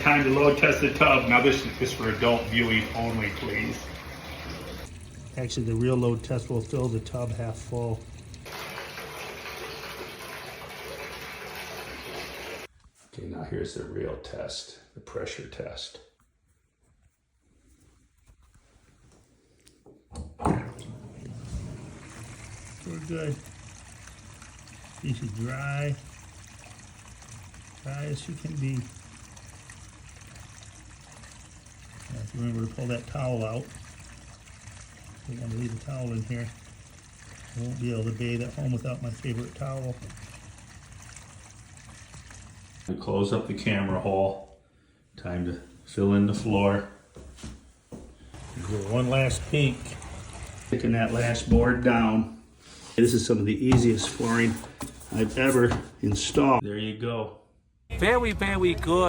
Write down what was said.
Time to load test the tub. Now this is for adult viewing only, please. Actually, the real load test will fill the tub half full. Okay, now here's the real test, the pressure test. We're good. These are dry as you can be. Now, if you remember to pull that towel out, we want to leave the towel in here. I won't be able to bathe at home without my favorite towel. Close up the camera hole. Time to fill in the floor. Do one last peek. Taking that last board down. This is some of the easiest flooring I've ever installed. There you go. Very, very good.